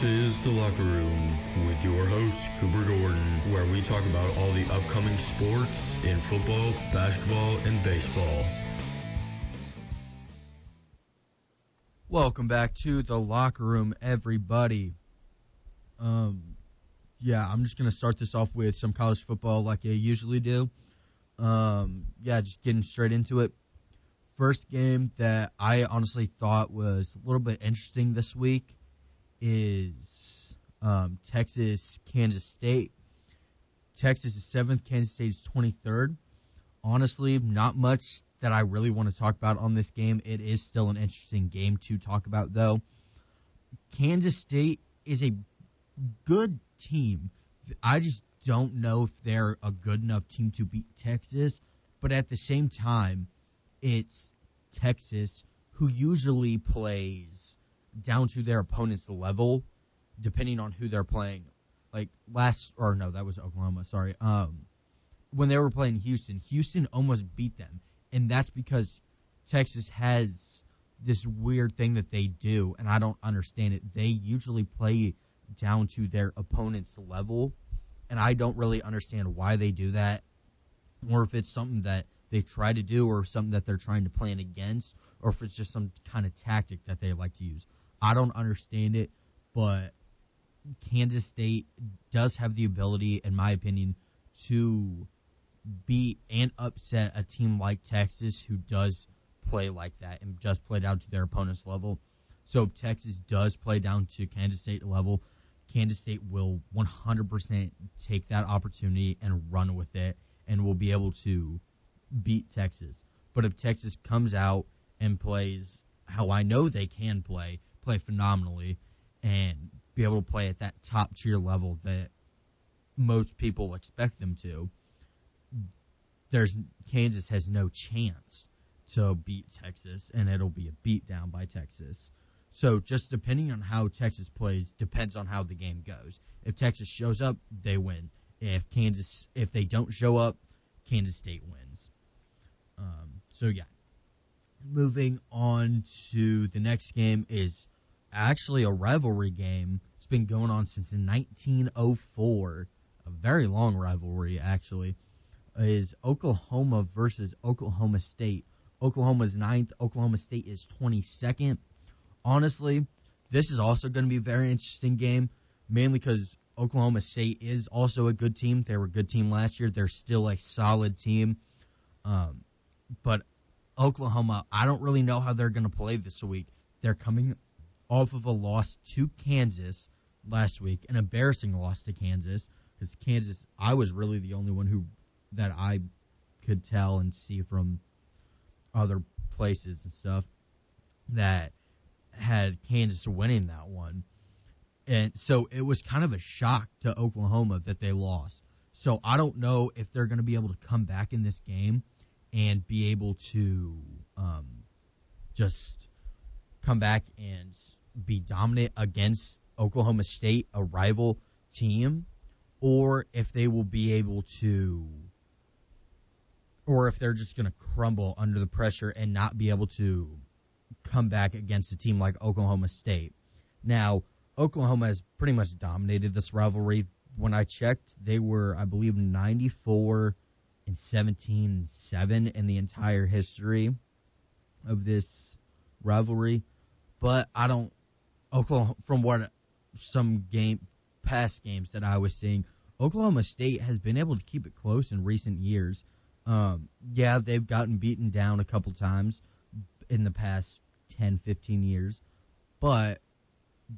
This is The Locker Room with your host, Cooper Gordon, where we talk about all the upcoming sports in football, basketball, and baseball. Welcome back to The Locker Room, everybody. I'm just going to start this off with some college football like I usually do. Just getting straight into it. First game that I honestly thought was a little bit interesting this week is Texas, Kansas State. Texas is 7th, Kansas State is 23rd. Honestly, not much that I really want to talk about on this game. It is still an interesting game to talk about, though. Kansas State is a good team. I just don't know if they're a good enough team to beat Texas, but at the same time, it's Texas who usually plays down to their opponent's level, depending on who they're playing. Like that was Oklahoma, sorry. When they were playing Houston almost beat them. And that's because Texas has this weird thing that they do, and I don't understand it. They usually play down to their opponent's level, and I don't really understand why they do that, or if it's something that they try to do or something that they're trying to plan against, or if it's just some kind of tactic that they like to use. I don't understand it, but Kansas State does have the ability, in my opinion, to beat and upset a team like Texas who does play like that and does play down to their opponent's level. So if Texas does play down to Kansas State level, Kansas State will 100% take that opportunity and run with it and will be able to beat Texas. But if Texas comes out and plays how I know they can play phenomenally, and be able to play at that top tier level that most people expect them to, Kansas has no chance to beat Texas, and it'll be a beatdown by Texas. So just depending on how Texas plays depends on how the game goes. If Texas shows up, they win. If they don't show up, Kansas State wins. Moving on to the next game is actually a rivalry game. It's been going on since 1904. A very long rivalry, actually. Is Oklahoma versus Oklahoma State. Oklahoma's 9th. Oklahoma State is 22nd. Honestly, this is also going to be a very interesting game, mainly because Oklahoma State is also a good team. They were a good team last year. They're still a solid team. But Oklahoma, I don't really know how they're going to play this week. They're coming off of a loss to Kansas last week, an embarrassing loss to Kansas, because Kansas, I was really the only one that I could tell and see from other places and stuff that had Kansas winning that one. And so it was kind of a shock to Oklahoma that they lost. So I don't know if they're going to be able to come back in this game and be able to just come back and be dominant against Oklahoma State, a rival team, or if they will be able to, or if they're just going to crumble under the pressure and not be able to come back against a team like Oklahoma State. Now, Oklahoma has pretty much dominated this rivalry. When I checked, they were, I believe, 94-17-7 in the entire history of this rivalry. But Oklahoma, from what past games that I was seeing, Oklahoma State has been able to keep it close in recent years. They've gotten beaten down a couple times in the past 10, 15 years, but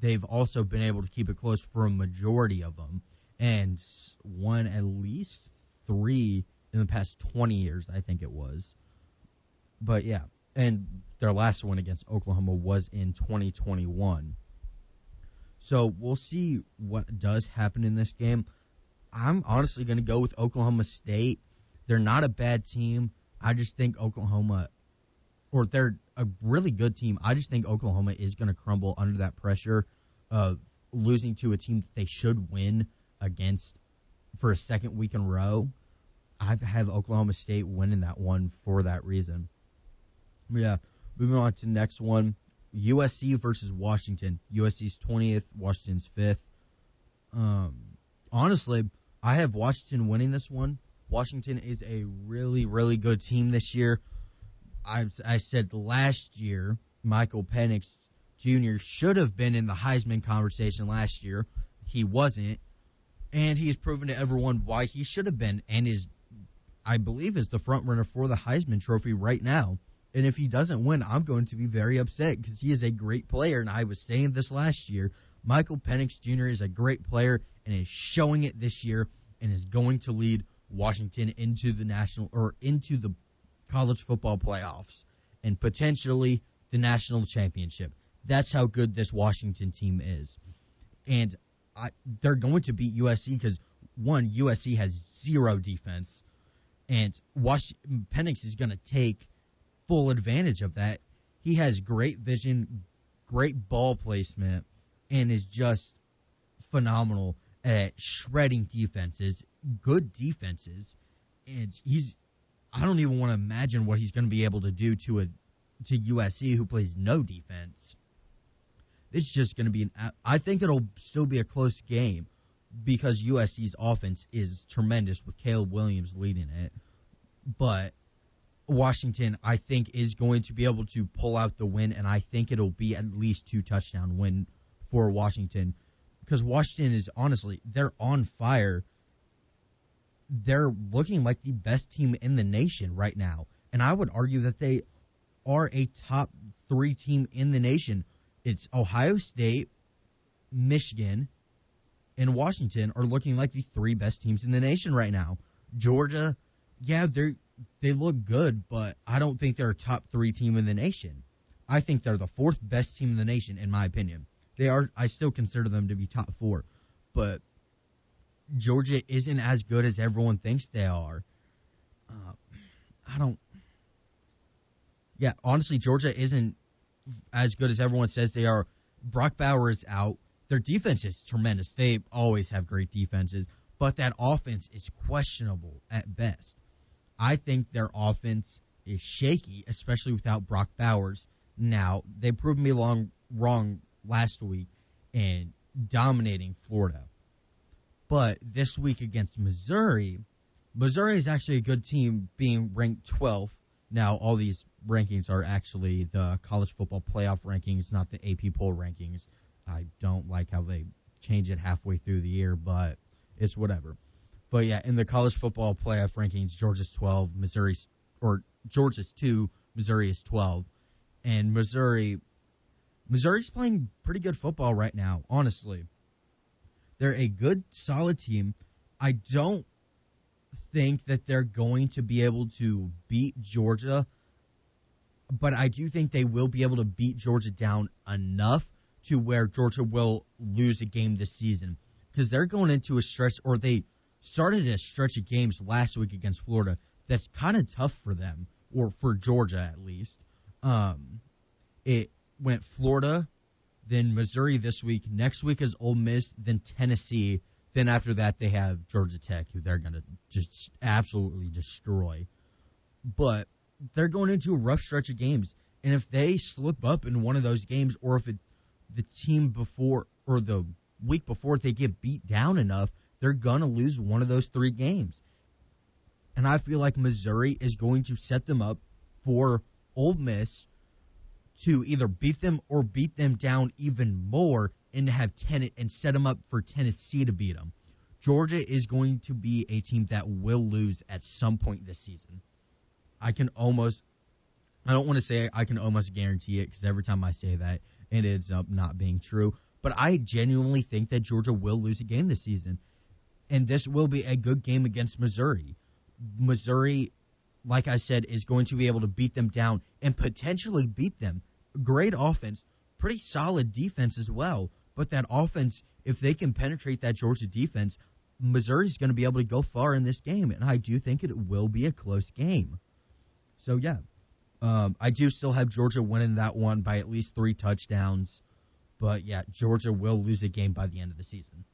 they've also been able to keep it close for a majority of them, and won at least 3 in the past 20 years, I think it was. But yeah, and their last one against Oklahoma was in 2021. So we'll see what does happen in this game. I'm honestly going to go with Oklahoma State. They're not a bad team. I just think they're a really good team. I just think Oklahoma is going to crumble under that pressure of losing to a team that they should win against for a second week in a row. I have Oklahoma State winning that one for that reason. Yeah, moving on to the next one. USC versus Washington. USC's 20th, Washington's 5th. Honestly, I have Washington winning this one. Washington is a really, really good team this year. I said last year, Michael Penix Jr. should have been in the Heisman conversation last year. He wasn't. And he's proven to everyone why he should have been, and I believe, is the front runner for the Heisman Trophy right now. And if he doesn't win, I'm going to be very upset because he is a great player, and I was saying this last year. Michael Penix Jr. is a great player and is showing it this year and is going to lead Washington into the college football playoffs and potentially the national championship. That's how good this Washington team is. And they're going to beat USC because, one, USC has zero defense, and Penix is going to take full advantage of that. He has great vision, great ball placement, and is just phenomenal at shredding defenses, good defenses. And I don't even want to imagine what he's going to be able to do to USC, who plays no defense. It's just going to be I think it'll still be a close game because USC's offense is tremendous with Caleb Williams leading it. But Washington, I think, is going to be able to pull out the win, and I think it'll be at least 2-touchdown win for Washington because Washington is, honestly, they're on fire. They're looking like the best team in the nation right now, and I would argue that they are a top 3 team in the nation. It's Ohio State, Michigan, and Washington are looking like the 3 best teams in the nation right now. Georgia, yeah, they look good, but I don't think they're a top 3 team in the nation. I think they're the 4th best team in the nation, in my opinion. I still consider them to be top 4, but Georgia isn't as good as everyone thinks they are. Honestly, Georgia isn't as good as everyone says they are. Brock Bowers is out. Their defense is tremendous. They always have great defenses, but that offense is questionable at best. I think their offense is shaky, especially without Brock Bowers. Now, they proved me wrong last week in dominating Florida. But this week against Missouri is actually a good team, being ranked 12th. Now, all these rankings are actually the college football playoff rankings, not the AP poll rankings. I don't like how they change it halfway through the year, but it's whatever. But yeah, in the college football playoff rankings, Georgia's 12, Georgia's 2, Missouri is 12. And Missouri's playing pretty good football right now, honestly. They're a good, solid team. I don't think that they're going to be able to beat Georgia, but I do think they will be able to beat Georgia down enough to where Georgia will lose a game this season, because they're going into a stretch, or they started a stretch of games last week against Florida that's kind of tough for them, or for Georgia at least. It went Florida, then Missouri this week. Next week is Ole Miss, then Tennessee. Then after that, they have Georgia Tech, who they're going to just absolutely destroy. But they're going into a rough stretch of games. And if they slip up in one of those games, or if the team before, or the week before, they get beat down enough, they're going to lose one of those 3 games. And I feel like Missouri is going to set them up for Ole Miss to either beat them or beat them down even more and have and set them up for Tennessee to beat them. Georgia is going to be a team that will lose at some point this season. I don't want to say I can almost guarantee it, because every time I say that, it ends up not being true. But I genuinely think that Georgia will lose a game this season. And this will be a good game against Missouri. Missouri, like I said, is going to be able to beat them down and potentially beat them. Great offense, pretty solid defense as well. But that offense, if they can penetrate that Georgia defense, Missouri's going to be able to go far in this game. And I do think it will be a close game. So, yeah. I do still have Georgia winning that one by at least 3 touchdowns. But, yeah, Georgia will lose a game by the end of the season.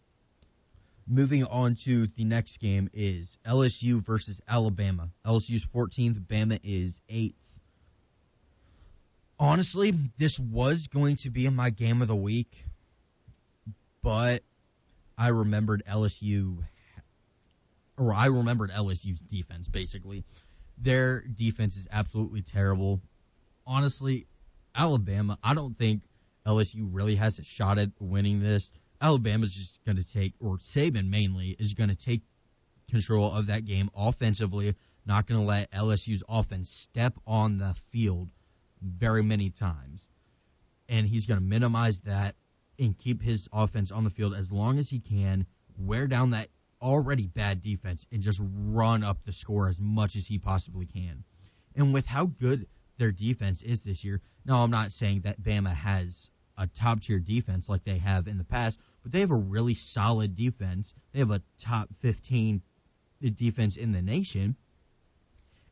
Moving on to the next game is LSU versus Alabama. LSU's 14th, Bama is 8th. Honestly, this was going to be in my game of the week, but I remembered LSU's defense, basically. Their defense is absolutely terrible. Honestly, Alabama, I don't think LSU really has a shot at winning this. Alabama's just going to take, or Saban mainly, is going to take control of that game offensively, not going to let LSU's offense step on the field very many times. And he's going to minimize that and keep his offense on the field as long as he can, wear down that already bad defense, and just run up the score as much as he possibly can. And with how good their defense is this year, now I'm not saying that Bama has a top-tier defense like they have in the past, but they have a really solid defense. They have a top 15 defense in the nation.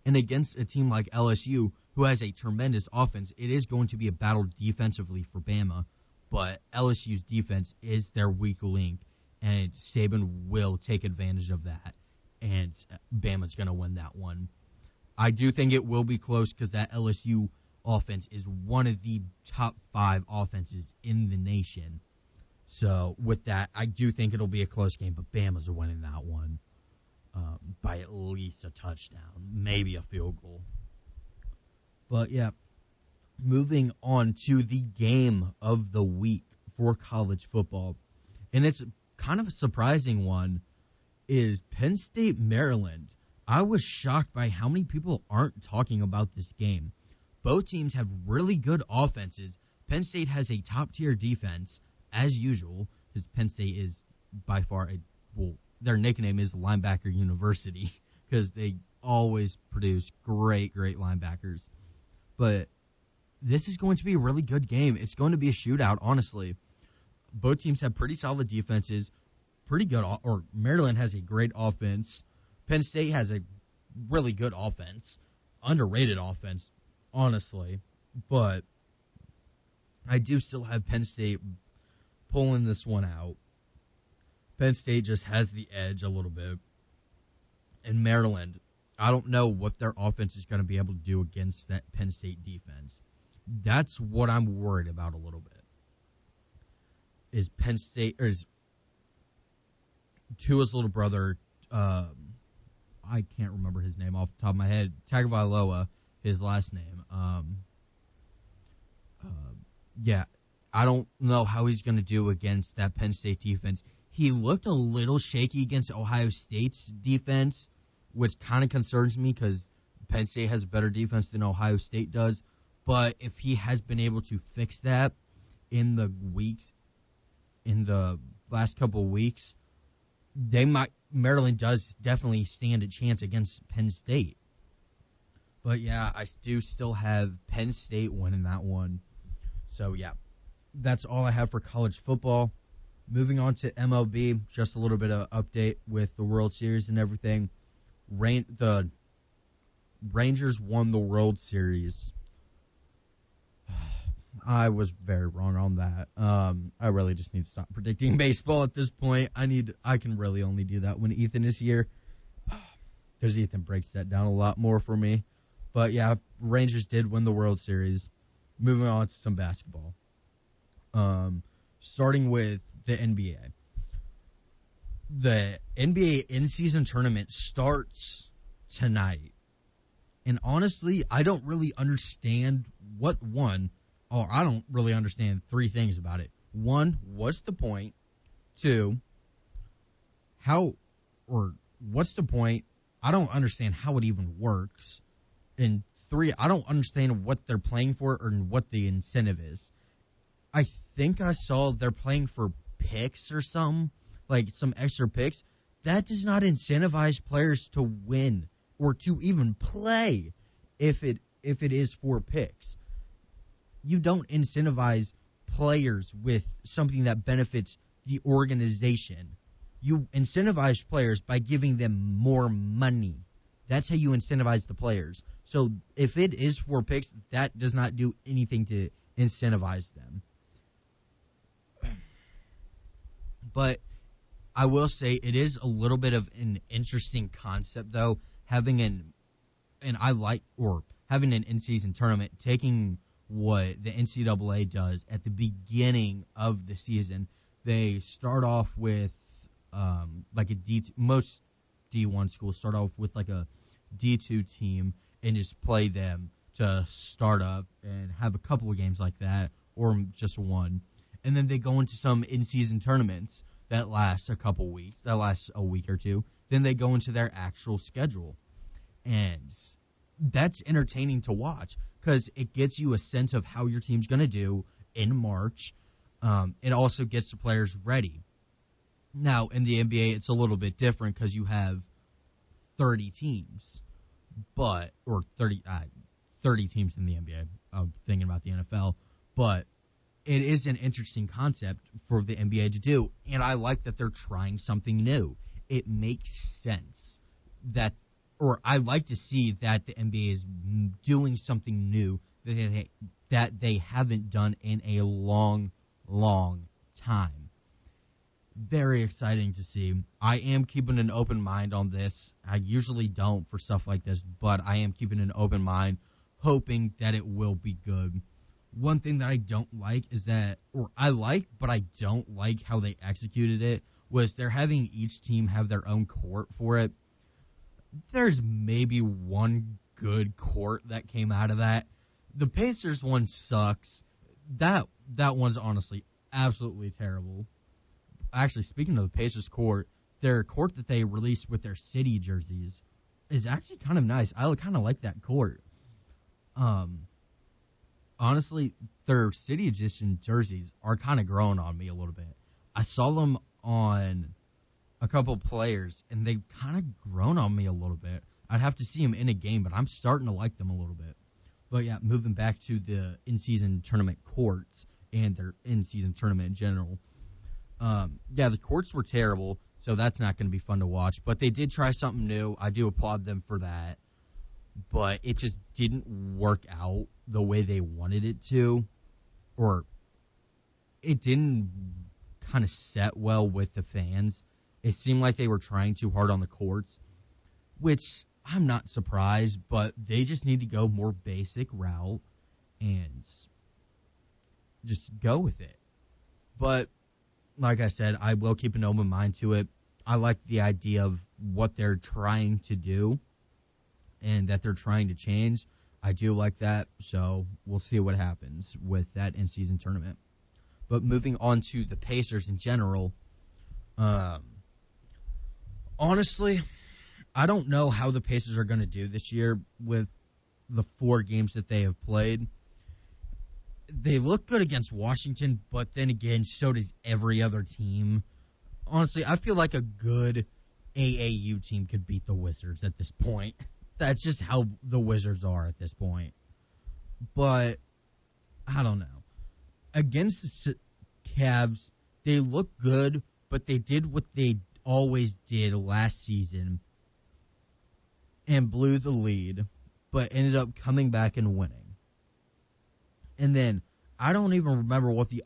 And against a team like LSU, who has a tremendous offense, it is going to be a battle defensively for Bama, but LSU's defense is their weak link, and Saban will take advantage of that, and Bama's going to win that one. I do think it will be close because that LSU offense is one of the top 5 offenses in the nation. So with that, I do think it'll be a close game, but Bama's winning that one by at least a touchdown, maybe a field goal. But yeah, moving on to the game of the week for college football, and it's kind of a surprising one, is Penn State, Maryland. I was shocked by how many people aren't talking about this game. Both teams have really good offenses. Penn State has a top-tier defense, as usual, because Penn State is by far their nickname is Linebacker University, because they always produce great linebackers. But this is going to be a really good game. It's going to be a shootout, honestly. Both teams have pretty solid defenses, Maryland has a great offense. Penn State has a really good offense, underrated offense, honestly. But I do still have Penn State pulling this one out. Penn State just has the edge a little bit. And Maryland, I don't know what their offense is going to be able to do against that Penn State defense. That's what I'm worried about a little bit. Is Penn State, or is Tua's little brother, I can't remember his name off the top of my head, Tagovailoa, his last name. I don't know how he's going to do against that Penn State defense. He looked a little shaky against Ohio State's defense, which kind of concerns me because Penn State has a better defense than Ohio State does. But if he has been able to fix that in the last couple of weeks, Maryland does definitely stand a chance against Penn State. But yeah, I do still have Penn State winning that one. So yeah, that's all I have for college football. Moving on to MLB, just a little bit of update with the World Series and everything. The Rangers won the World Series. I was very wrong on that. I really just need to stop predicting baseball at this point. I can really only do that when Ethan is here, because Ethan breaks that down a lot more for me. But yeah, Rangers did win the World Series. Moving on to some basketball. Starting with the NBA. The NBA in-season tournament starts tonight. And honestly, I don't really understand I don't really understand 3 things about it. 1, what's the point? 2, what's the point? I don't understand how it even works. And 3, I don't understand what they're playing for or what the incentive is. I think I saw they're playing for picks or something, like some extra picks. That does not incentivize players to win or to even play if it is for picks. You don't incentivize players with something that benefits the organization. You incentivize players by giving them more money. That's how you incentivize the players. So if it is for picks, that does not do anything to incentivize them. But I will say it is a little bit of an interesting concept, though, having an in-season tournament, taking what the NCAA does at the beginning of the season. They start off with most D1 schools start off with like a D2 team and just play them to start up and have a couple of games like that, or just one. And then they go into some in-season tournaments that last a couple weeks, that lasts a week or two. Then they go into their actual schedule. And that's entertaining to watch because it gets you a sense of how your team's going to do in March. It also gets the players ready. Now, in the NBA, it's a little bit different because you have 30 teams, or 30 teams in the NBA. I'm thinking about the NFL, but it is an interesting concept for the NBA to do, and I like that they're trying something new. It makes sense I like to see that the NBA is doing something new that they haven't done in a long, long time. Very exciting to see. I am keeping an open mind on this. I usually don't for stuff like this, but I am keeping an open mind, hoping that it will be good. One thing that I don't like but I don't like how they executed it, was they're having each team have their own court for it. There's maybe one good court that came out of that. The Pacers one sucks. That one's honestly absolutely terrible. Actually, speaking of the Pacers court, their court that they released with their city jerseys is actually kind of nice. I kind of like that court. Honestly, their city edition jerseys are kind of growing on me a little bit. I saw them on a couple players, and they've kind of grown on me a little bit. I'd have to see them in a game, but I'm starting to like them a little bit. But yeah, moving back to the in-season tournament courts and their in-season tournament in general. The courts were terrible, so that's not going to be fun to watch. But they did try something new. I do applaud them for that. But it just didn't work out the way they wanted it to. Or it didn't kind of set well with the fans. It seemed like they were trying too hard on the courts, which I'm not surprised, but they just need to go more basic route and just go with it. But like I said, I will keep an open mind to it. I like the idea of what they're trying to do and that they're trying to change. I do like that, so we'll see what happens with that in-season tournament. But moving on to the Pacers in general, honestly, I don't know how the Pacers are going to do this year with the 4 games that they have played. They look good against Washington, but then again, so does every other team. Honestly, I feel like a good AAU team could beat the Wizards at this point. That's just how the Wizards are at this point. But, I don't know. Against the Cavs, they look good, but they did what they always did last season and blew the lead, but ended up coming back and winning. And then, I don't even remember what the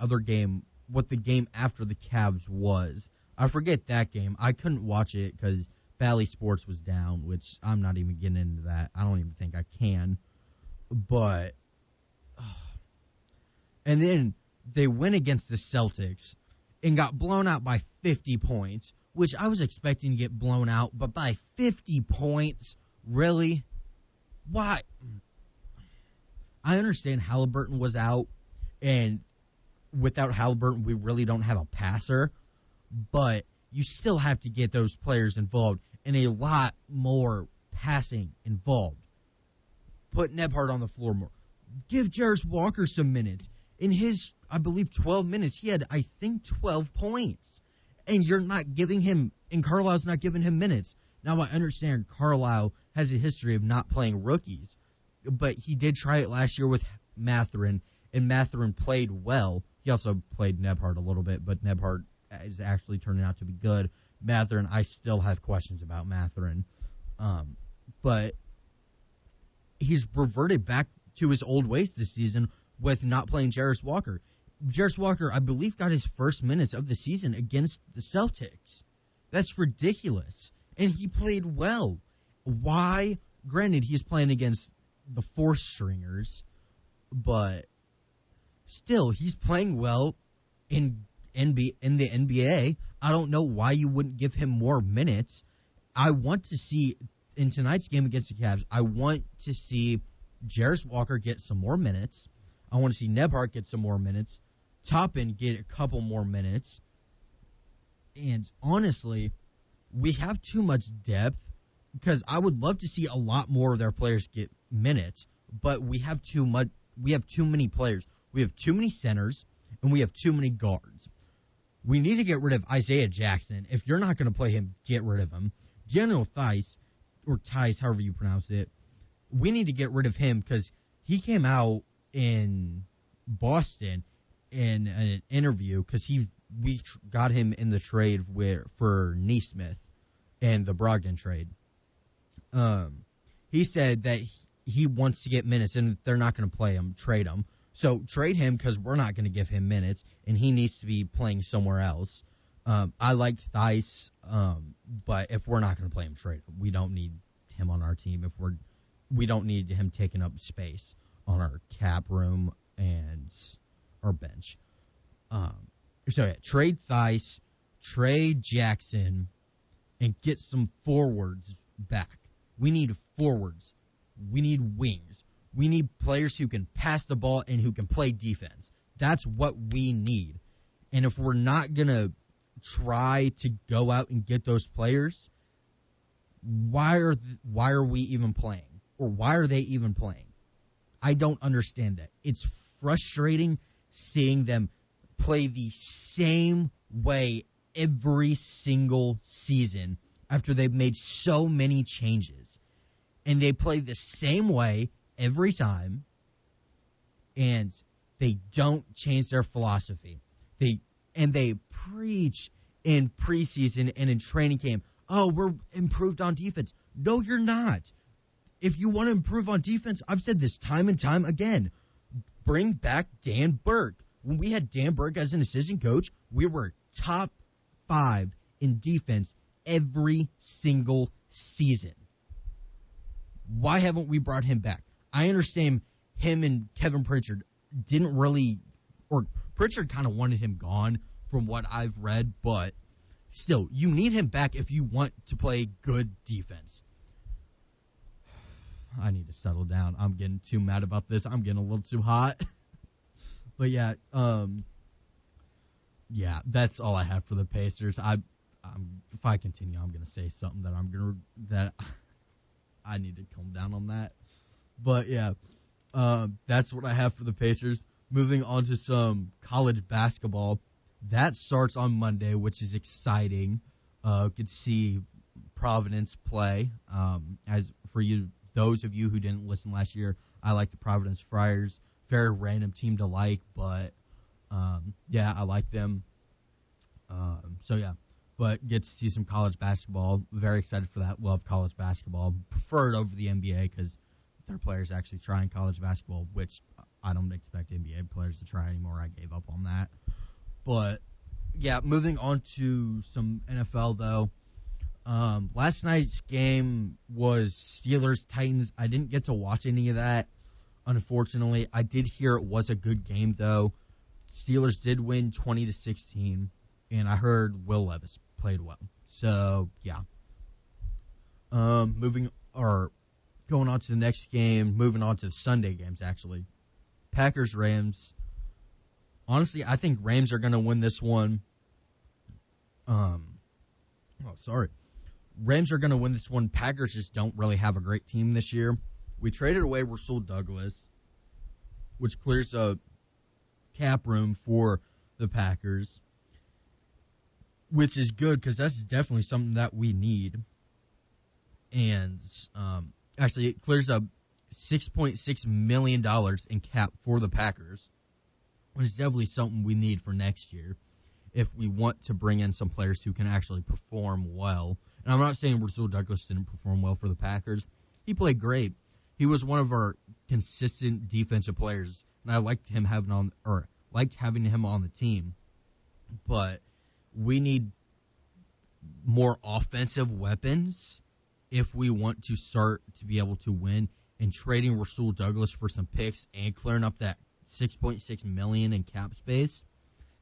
game after the Cavs was. I forget that game. I couldn't watch it because Bally Sports was down, which I'm not even getting into that. I don't even think I can. But, and then they went against the Celtics and got blown out by 50 points, which I was expecting to get blown out, but by 50 points? Really? Why? I understand Halliburton was out, and without Halliburton, we really don't have a passer, but you still have to get those players involved and a lot more passing involved. Put Nebhard on the floor more. Give Jarris Walker some minutes. In his, I believe, 12 minutes, he had, 12 points. And you're not giving him, and Carlisle's not giving him minutes. Now, I understand Carlisle has a history of not playing rookies, but he did try it last year with Mathurin, and Mathurin played well. He also played Nebhard a little bit, but Nebhard is actually turning out to be good. Mathurin, I still have questions about Mathurin. But he's reverted back to his old ways this season with not playing Jarris Walker. Jarris Walker, I believe, got his first minutes of the season against the Celtics. That's ridiculous. And he played well. Why? Granted, he's playing against the fourth stringers, but Still, he's playing well in the NBA. I don't know why you wouldn't give him more minutes. I want to see, in tonight's game against the Cavs, I want to see Jarris Walker get some more minutes. I want to see Nebhart get some more minutes. Toppin get a couple more minutes. And honestly, we have too much depth because I would love to see a lot more of their players get minutes, but we have too many players. We have too many centers, and we have too many guards. We need to get rid of Isaiah Jackson. If you're not going to play him, get rid of him. Daniel Theis, or Theis, however you pronounce it, we need to get rid of him because he came out in Boston in an interview because we got him in the trade for Neesmith and the Brogdon trade. He said that he wants to get minutes, and if they're not going to play him, trade him. So trade him because we're not going to give him minutes, and he needs to be playing somewhere else. I like Theis, but if we're not going to play him, trade him. We don't need him on our team. We don't need him taking up space on our cap room and our bench. Trade Theis, trade Jackson, and get some forwards back. We need forwards. We need wings. We need players who can pass the ball and who can play defense. That's what we need. And if we're not going to try to go out and get those players, why are we even playing? Or why are they even playing? I don't understand that. It's frustrating seeing them play the same way every single season after they've made so many changes. And they play the same way every time, and they don't change their philosophy. They preach in preseason and in training camp, oh, we're improved on defense. No, you're not. If you want to improve on defense, I've said this time and time again, bring back Dan Burke. When we had Dan Burke as an assistant coach, we were top 5 in defense every single season. Why haven't we brought him back? I understand him and Kevin Pritchard didn't really, or Pritchard kind of wanted him gone from what I've read, but still, you need him back if you want to play good defense. I need to settle down. I'm getting too mad about this. I'm getting a little too hot. But yeah, that's all I have for the Pacers. If I continue, I'm gonna say something that I need to calm down on that. But yeah, that's what I have for the Pacers. Moving on to some college basketball. That starts on Monday, which is exciting. Could see Providence play. As for you, those of you who didn't listen last year, I like the Providence Friars. Very random team to like, but I like them. But get to see some college basketball. Very excited for that. Love college basketball. Prefer it over the NBA because their players actually trying college basketball, which I don't expect NBA players to try anymore. I gave up on that. But, yeah, moving on to some NFL, though. Last night's game was Steelers-Titans. I didn't get to watch any of that, unfortunately. I did hear it was a good game, though. Steelers did win 20-16, and I heard Will Levis played well. So, yeah. Going on to the next game, moving on to the Sunday games, actually. Packers-Rams. Honestly, I think Rams are going to win this one. Rams are going to win this one. Packers just don't really have a great team this year. We traded away Rasul Douglas, which clears a cap room for the Packers, which is good because that's definitely something that we need. And actually, it clears up $6.6 million in cap for the Packers, which is definitely something we need for next year if we want to bring in some players who can actually perform well. And I'm not saying Rasul Douglas didn't perform well for the Packers. He played great. He was one of our consistent defensive players, and I liked having him on the team. But we need more offensive weapons if we want to start to be able to win. And trading Rasul Douglas for some picks and clearing up that $6.6 million in cap space.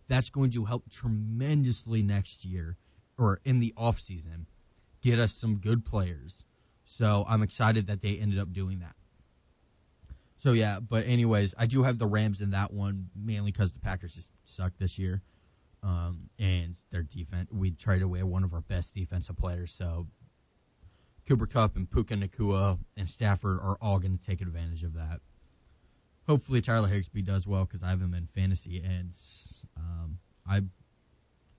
That's going to help tremendously next year, or in the offseason, get us some good players. So I'm excited that they ended up doing that. So yeah, but anyways, I do have the Rams in that one, mainly because the Packers just suck this year. And their defense, we traded away one of our best defensive players, so Cooper Kupp and Puka Nacua and Stafford are all going to take advantage of that. Hopefully Tyler Higbee does well because I have him in fantasy, and I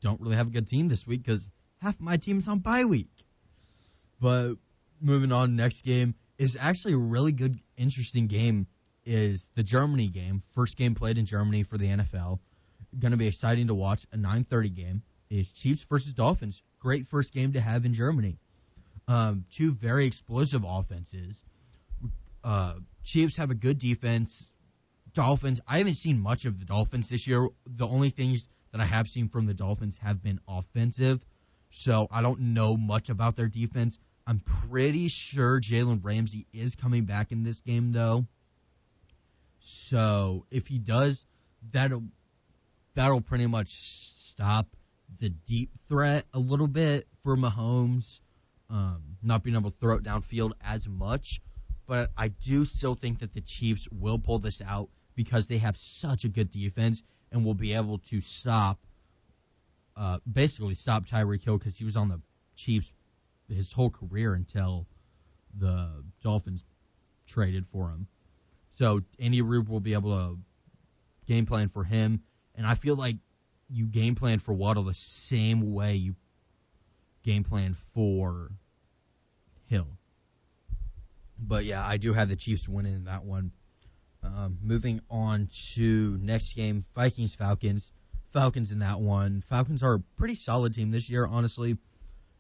don't really have a good team this week because half of my team is on bye week. But moving on, next game is actually a really good, interesting game, is the Germany game. First game played in Germany for the NFL. Going to be exciting to watch. A 9:30 game is Chiefs versus Dolphins. Great first game to have in Germany. Two very explosive offenses. Chiefs have a good defense. Dolphins, I haven't seen much of the Dolphins this year. The only things that I have seen from the Dolphins have been offensive, so I don't know much about their defense. I'm pretty sure Jalen Ramsey is coming back in this game, though. So if he does, that'll pretty much stop the deep threat a little bit for Mahomes, not being able to throw it downfield as much. But I do still think that the Chiefs will pull this out because they have such a good defense and will be able to basically stop Tyreek Hill, because he was on the Chiefs his whole career until the Dolphins traded for him. So Andy Reid will be able to game plan for him, and I feel like you game plan for Waddle the same way you game plan for Hill. But yeah, I do have the Chiefs winning in that one. Moving on to next game, Vikings-Falcons. Falcons in that one. Falcons are a pretty solid team this year, honestly.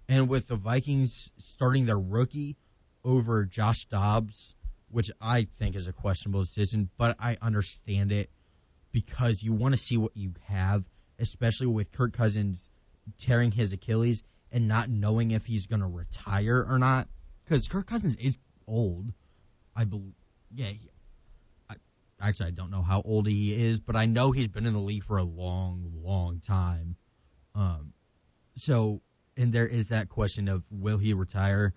And with the Vikings starting their rookie over Josh Dobbs, which I think is a questionable decision, but I understand it because you want to see what you have, especially with Kirk Cousins tearing his Achilles and not knowing if he's going to retire or not. Because Kirk Cousins is old. I believe, yeah. Actually, I don't know how old he is, but I know he's been in the league for a long, long time. And there is that question of, will he retire?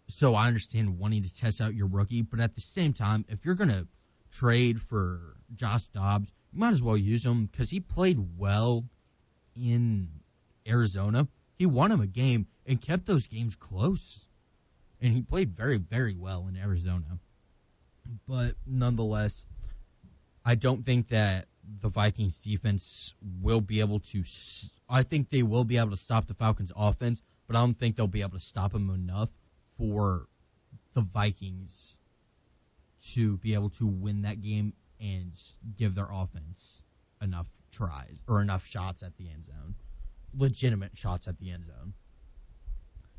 So I understand wanting to test out your rookie, but at the same time, if you're going to trade for Josh Dobbs, you might as well use him because he played well in Arizona. He won him a game and kept those games close. And he played very, very well in Arizona. But nonetheless, I don't think that the Vikings defense will be able to. I think they will be able to stop the Falcons offense, but I don't think they'll be able to stop them enough for the Vikings to be able to win that game and give their offense enough tries or enough shots at the end zone. Legitimate shots at the end zone.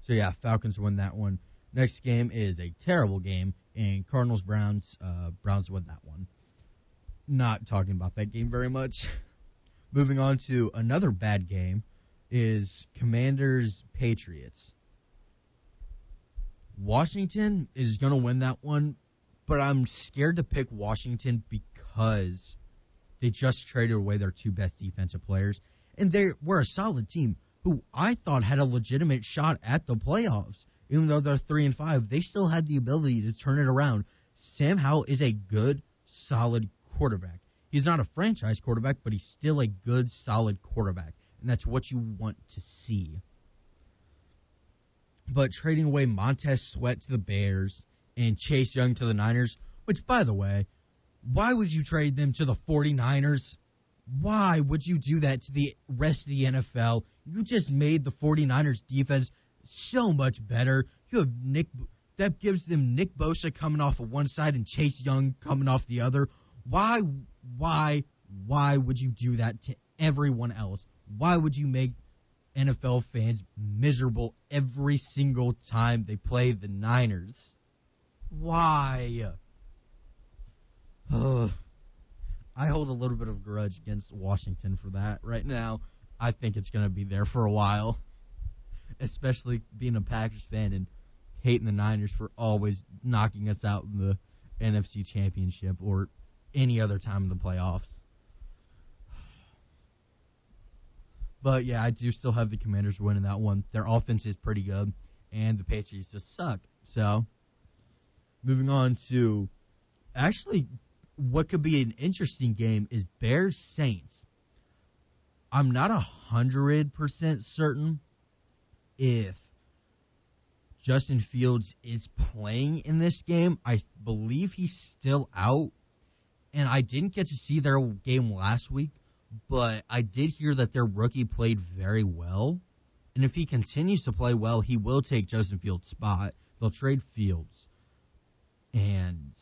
So yeah, Falcons win that one. Next game is a terrible game, and Cardinals-Browns. Browns win that one. Not talking about that game very much. Moving on to another bad game is Commanders-Patriots. Washington is going to win that one, but I'm scared to pick Washington because they just traded away their two best defensive players, and they were a solid team who I thought had a legitimate shot at the playoffs. Even though they're 3-5, they still had the ability to turn it around. Sam Howell is a good, solid quarterback. He's not a franchise quarterback, but he's still a good, solid quarterback. And that's what you want to see. But trading away Montez Sweat to the Bears and Chase Young to the Niners, which, by the way, why would you trade them to the 49ers? Why would you do that to the rest of the NFL? You just made the 49ers defense so much better. You have that gives them Nick Bosa coming off of one side and Chase Young coming off the other. Why would you do that to everyone else? Why would you make NFL fans miserable every single time they play the Niners? Why? I hold a little bit of grudge against Washington for that right now. I think it's going to be there for a while, especially being a Packers fan and hating the Niners for always knocking us out in the NFC Championship or any other time in the playoffs. But, yeah, I do still have the Commanders winning that one. Their offense is pretty good, and the Patriots just suck. So, moving on to actually what could be an interesting game is Bears-Saints. I'm not 100% certain if Justin Fields is playing in this game. I believe he's still out, and I didn't get to see their game last week, but I did hear that their rookie played very well, and if he continues to play well, he will take Justin Fields' spot. They'll trade Fields, and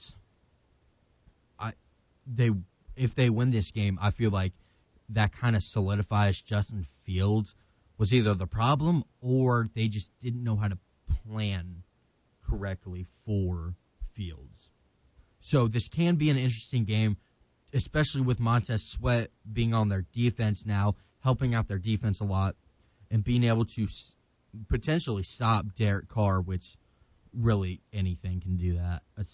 if they win this game, I feel like that kind of solidifies Justin Fields was either the problem or they just didn't know how to plan correctly for Fields. So this can be an interesting game, especially with Montez Sweat being on their defense now, helping out their defense a lot, and being able to potentially stop Derek Carr, which really anything can do that. A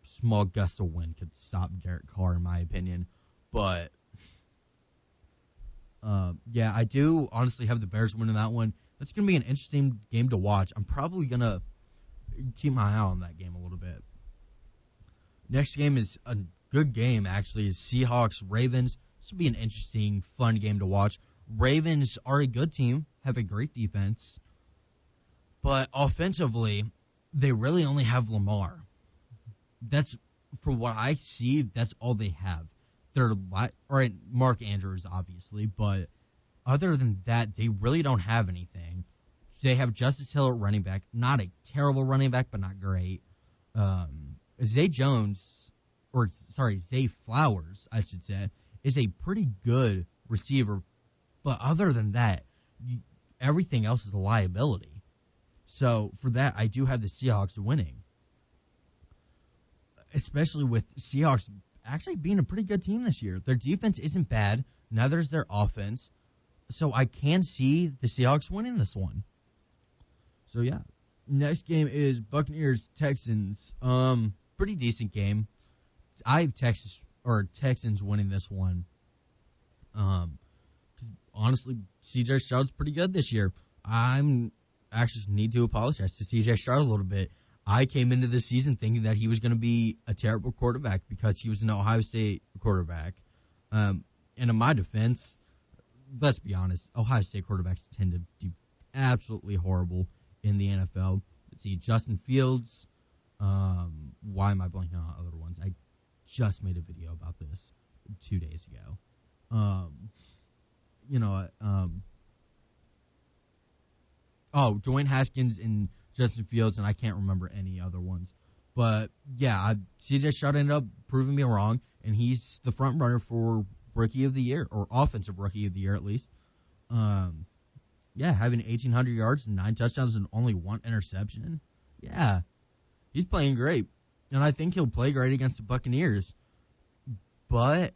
small gust of wind could stop Derek Carr, in my opinion. But, yeah, I do honestly have the Bears winning that one. That's going to be an interesting game to watch. I'm probably going to keep my eye on that game a little bit. Next game is a good game, actually, is Seahawks-Ravens. This will be an interesting, fun game to watch. Ravens are a good team, have a great defense, but offensively, they really only have Lamar. That's, from what I see, that's all they have. They're Mark Andrews, obviously, but other than that, they really don't have anything. They have Justice Hill at running back, not a terrible running back, but not great. Zay Flowers, I should say, is a pretty good receiver, but other than that, everything else is a liability. So for that, I do have the Seahawks winning, especially with Seahawks actually being a pretty good team this year. Their defense isn't bad, neither is their offense, so I can see the Seahawks winning this one. So yeah, next game is Buccaneers-Texans. Pretty decent game. I have Texans winning this one. Honestly, C.J. Stroud's pretty good this year. I'm actually need to apologize to C.J. Stroud a little bit. I came into this season thinking that he was going to be a terrible quarterback because he was an Ohio State quarterback. And in my defense, let's be honest, Ohio State quarterbacks tend to do absolutely horrible in the NFL. Let's see, Justin Fields. Why am I blanking on other ones? I just made a video about this 2 days ago. Dwayne Haskins and Justin Fields, and I can't remember any other ones. But, yeah, C.J. Stroud ended up proving me wrong, and he's the front runner for Rookie of the Year, or Offensive Rookie of the Year at least. Having 1,800 yards and 9 touchdowns and only 1 interception. Yeah, he's playing great, and I think he'll play great against the Buccaneers. But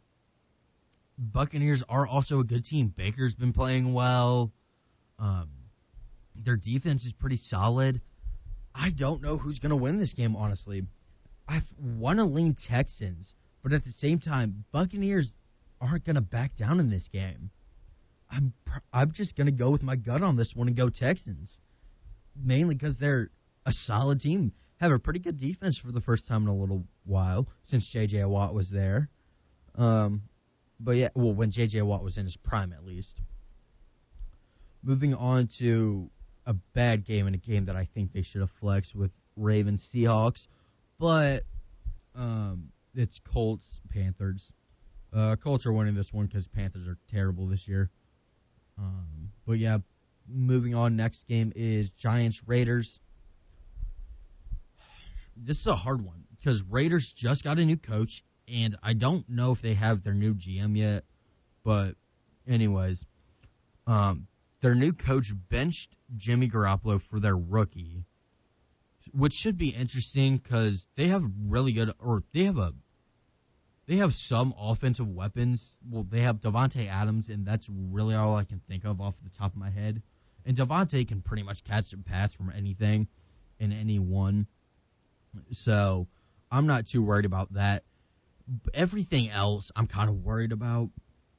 Buccaneers are also a good team. Baker's been playing well. Their defense is pretty solid. I don't know who's going to win this game, honestly. I want to lean Texans, but at the same time, Buccaneers aren't going to back down in this game. I'm just going to go with my gut on this one and go Texans, mainly because they're a solid team, have a pretty good defense for the first time in a little while since J.J. Watt was there. When J.J. Watt was in his prime, at least. Moving on to a bad game and a game that I think they should have flexed with Ravens-Seahawks, but it's Colts-Panthers. Colts are winning this one because Panthers are terrible this year. Moving on, next game is Giants-Raiders. This is a hard one because Raiders just got a new coach, and I don't know if they have their new GM yet, but anyways, their new coach benched Jimmy Garoppolo for their rookie, which should be interesting because they have they have some offensive weapons. Well, they have Devontae Adams, and that's really all I can think of off the top of my head. And Devontae can pretty much catch and pass from anything and anyone. So I'm not too worried about that. Everything else I'm kind of worried about.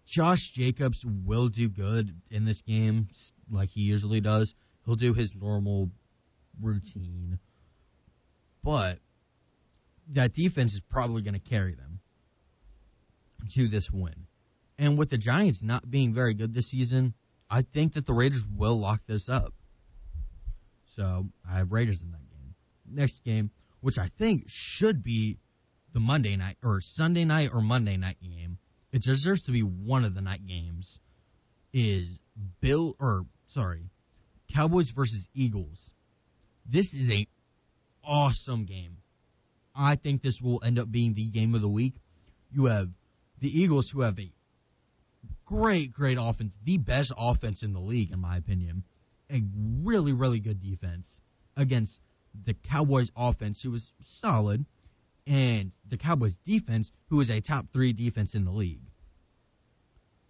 Josh Jacobs will do good in this game like he usually does. He'll do his normal routine. But that defense is probably going to carry them to this win. And with the Giants not being very good this season, I think that the Raiders will lock this up. So I have Raiders in that game. Next game, which I think should be the Monday night or Sunday night or Monday night game. It deserves to be one of the night games. Is Cowboys versus Eagles. This is a awesome game. I think this will end up being the game of the week. You have the Eagles, who have a great offense, the best offense in the league, in my opinion. A really, really good defense against the Cowboys offense, who was solid, and the Cowboys defense, who is a top 3 defense in the league.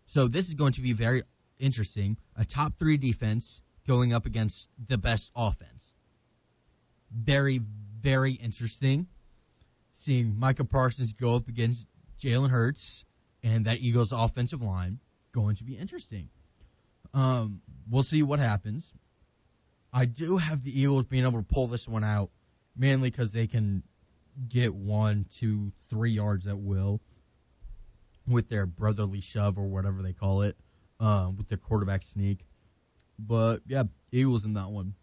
So this is going to be very interesting. A top 3 defense going up against the best offense. Very, very interesting. Seeing Micah Parsons go up against Jalen Hurts and that Eagles offensive line. Going to be interesting. We'll see what happens. I do have the Eagles being able to pull this one out, mainly because they can get 1, 2, 3 yards at will with their brotherly shove or whatever they call it, with their quarterback sneak. But, yeah, Eagles in that one.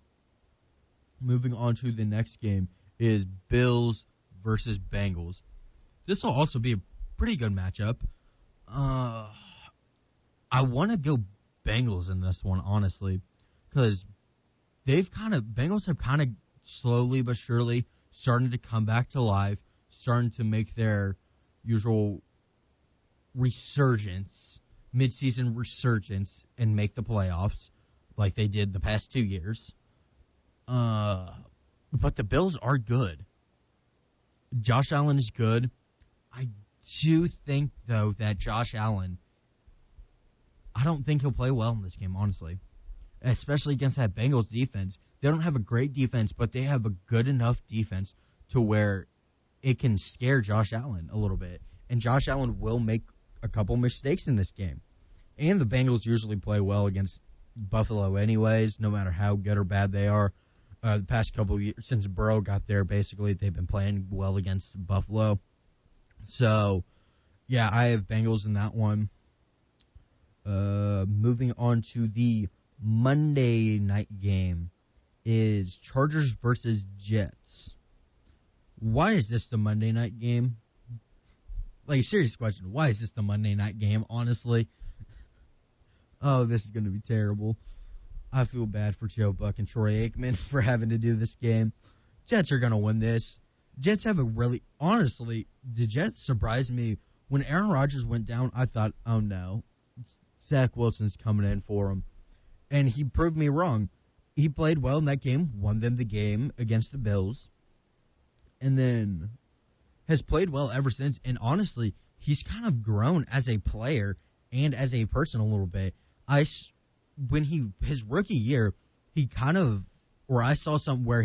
Moving on to the next game is Bills versus Bengals. This will also be a pretty good matchup. I want to go Bengals in this one, honestly, because Bengals have kind of slowly but surely starting to come back to life, starting to make their usual mid-season resurgence, and make the playoffs like they did the past 2 years. But the Bills are good. Josh Allen is good. I do think, though, that Josh Allen, I don't think he'll play well in this game, honestly. Especially against that Bengals defense. They don't have a great defense, but they have a good enough defense to where it can scare Josh Allen a little bit. And Josh Allen will make a couple mistakes in this game. And the Bengals usually play well against Buffalo anyways, no matter how good or bad they are. The past couple of years, since Burrow got there, basically, they've been playing well against Buffalo. So, yeah, I have Bengals in that one. Moving on to the Monday night game is Chargers versus Jets. Why is this the Monday night game? Like, serious question. Why is this the Monday night game, honestly? Oh, this is going to be terrible. I feel bad for Joe Buck and Troy Aikman for having to do this game. Jets are going to win this. Jets have honestly, the Jets surprised me. When Aaron Rodgers went down, I thought, oh no, Zach Wilson's coming in for him. And he proved me wrong. He played well in that game, won them the game against the Bills, and then has played well ever since. And honestly, he's kind of grown as a player and as a person a little bit. His rookie year, I saw something where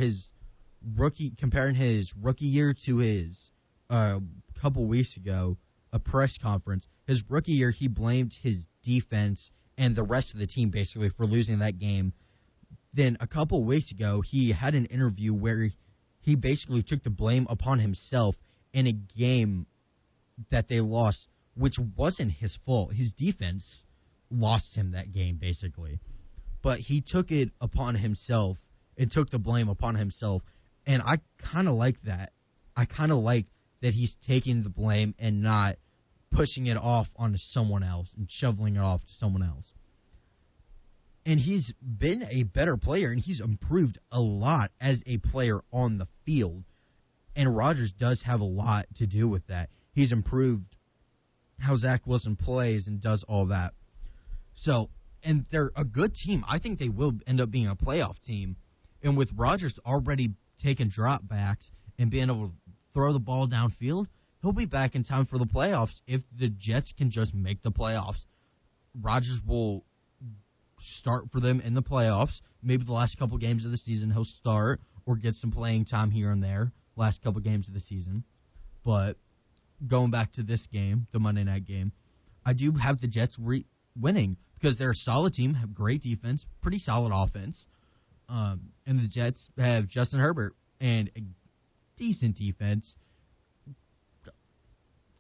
comparing his rookie year to his couple weeks ago, a press conference. His rookie year, he blamed his defense and the rest of the team basically for losing that game. Then a couple weeks ago, he had an interview where he basically took the blame upon himself in a game that they lost, which wasn't his fault. His defense lost him that game, basically. But he took it upon himself and took the blame upon himself. And I kind of like that. I kind of like that he's taking the blame and not pushing it off onto someone else and shoveling it off to someone else. And he's been a better player, and he's improved a lot as a player on the field. And Rodgers does have a lot to do with that. He's improved how Zach Wilson plays and does all that. So, and they're a good team. I think they will end up being a playoff team. And with Rodgers already taking drop backs and being able to throw the ball downfield, he'll be back in time for the playoffs. If the Jets can just make the playoffs, Rodgers will start for them in the playoffs. Maybe the last couple games of the season he'll start or get some playing time here and there, last couple games of the season. But going back to this game, the Monday night game, I do have the Jets winning because they're a solid team, have great defense, pretty solid offense. And the Jets have Justin Herbert and a decent defense,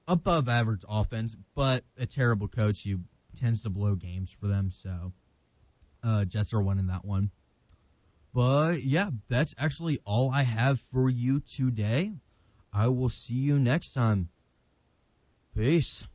above average offense, but a terrible coach who tends to blow games for them. So Jets are winning that one. But yeah, that's actually all I have for you today. I will see you next time. Peace.